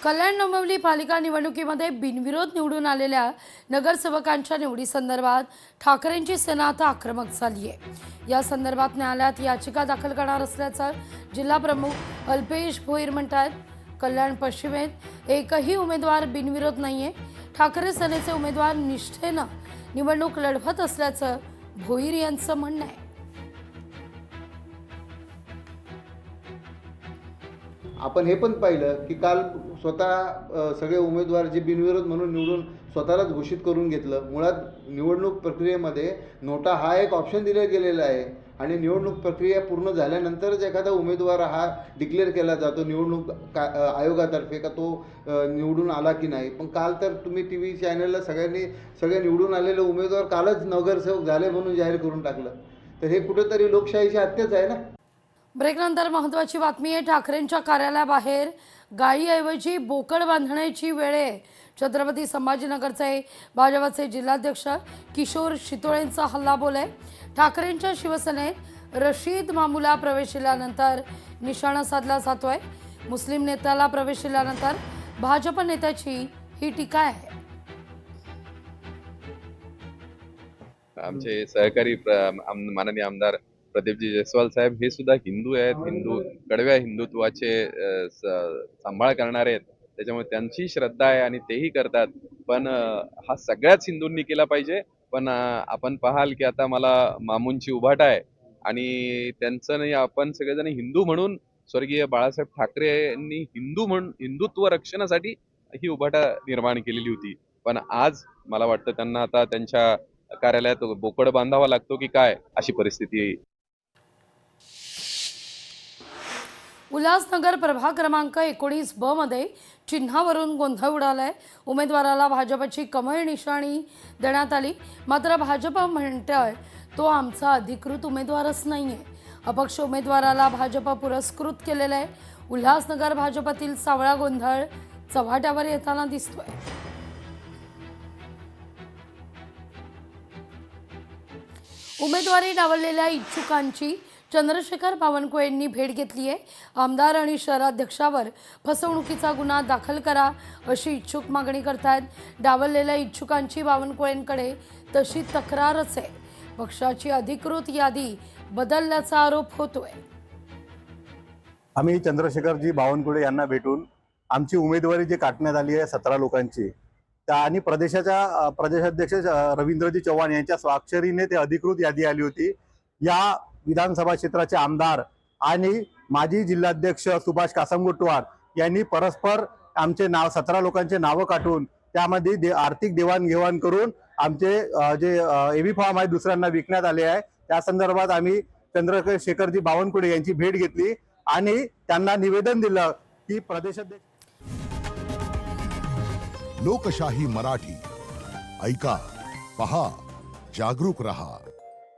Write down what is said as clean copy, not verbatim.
कल्याण डोंबिवली पालिका निवडणुकीमध्ये बिनविरोध निवडून आलेल्या नगरसेवकांच्या निवडीसंदर्भात ठाकरेंची सेना आता आक्रमक झाली आहे। या संदर्भात न्यायालयात याचिका दाखल करणार असल्याचं जिल्हा प्रमुख अल्पेश भोईर म्हणतात। कल्याण पश्चिमेत एकही उमेदवार बिनविरोध नाहीये। ठाकरे सेनेचे उमेदवार निष्ठेनं निवडणूक लढवत असल्याचं भोईर यांचं म्हणणं आहे। आपण हे पण पाहिलं की काल स्वतः सगळे उमेदवार जे बिनविरोध म्हणून निवडून स्वतःलाच घोषित करून घेतलं। मुळात निवडणूक प्रक्रियेमध्ये नोटा हा एक ऑप्शन दिला गेलेला आहे आणि निवडणूक प्रक्रिया पूर्ण झाल्यानंतरच एखादा उमेदवार हा डिक्लेअर केला जातो निवडणूक आयोगातर्फे का तो निवडून आला की नाही। पण काल तर तुम्ही TV चॅनलला सगळे निवडून आलेले उमेदवार कालच नगरसेवक झाले म्हणून जाहीर करून टाकलं। तर हे कुठेतरी लोकशाहीची हत्याच आहे ना। ब्रेकनंतर महत्त्वाची बातमी आहे। ठाकरेंच्या कार्यालयाबाहेर गायीऐवजी बोकड बांधण्याची वेळ आहे। छत्रपती संभाजीनगरचे भाजपचे जिल्हाध्यक्ष किशोर शितोळेंचा हल्लाबोल आहे। ठाकरेंच्या शिवसेनेत रशीद मामूला प्रवेश दिल्यानंतर निशाणा साधला जातोय। मुस्लिम नेत्याला प्रवेश दिल्यानंतर भाजप नेत्याची ही टीका आहे। आमचे सहकारी माननीय आमदार प्रदीपजी जयस्वाल साहेब हे सुद्धा हिंदू आहेत, कडव्या हिंदुत्वाचे सांभाळ करणारे आहेत। त्याच्यामुळे त्यांची श्रद्धा आहे आणि तेही करतात। पण हा सगळ्याच हिंदूंनी केला पाहिजे। पण आपण पाहाल की आता मला मामूंची उभाट आहे आणि त्यांचं नाही, आपण सगळेजण हिंदू म्हणून स्वर्गीय बाळासाहेब ठाकरे यांनी हिंदू म्हणून हिंदुत्व रक्षणासाठी ही उभाटा निर्माण केलेली होती। पण आज मला वाटतं त्यांना आता त्यांच्या कार्यालयात बोकड बांधावा लागतो की काय अशी परिस्थिती येईल। उल्हासनगर प्रभाग क्रमांक 19B मध्ये चिन्हावरून गोंधळ उडालाय। उमेदवाराला भाजपची कमळ निशाणी देण्यात आली, मात्र भाजप म्हणतोय तो आमचा अधिकृत उमेदवारच नाहीये। अपक्ष उमेदवाराला भाजप पुरस्कृत केलेलं आहे। उल्हासनगर भाजपतील सावळा गोंधळ चव्हाट्यावर येताना दिसतोय। उमेदवारी डावललेल्या इच्छुकांची चंद्रशेखर बावनकुळे यांनी भेट घेतली आहे। आमदार आणि शहराध्यक्षावर फसवणुकीचा गुन्हा दाखल करा अशी इच्छुक मागणी करतात। डावललेल्या इच्छुकांची बावनकुळेंकडे तशी तक्रारच आहे। पक्षाची अधिकृत यादी बदलल्याचा आरोप होतोय। आम्ही चंद्रशेखरजी बावनकुळे यांना भेटून आमची उमेदवारी जी काढण्यात आली आहे 17 लोकांची त्या आणि प्रदेशाध्यक्ष रवींद्रजी चव्हाण यांच्या स्वाक्षरीने ते अधिकृत यादी आली होती। या विधानसभा क्षेत्राचे आमदार आणि माजी जिल्हाध्यक्ष सुभाष कासमगोटवार यांनी परस्पर आमचे नाव 17 लोकांचे नावं काढून त्यामध्ये आर्थिक देवाणघेवाण करून आमचे जे एबी फॉर्म आहे दुसऱ्यांना विकण्यात आले आहे। त्या संदर्भात आम्ही चंद्रशेखरजी बावनकुळे यांची भेट घेतली आणि त्यांना निवेदन दिलं की प्रदेशाध्यक्ष लोकशाही मराठी ऐका, पहा, जागरूक रहा।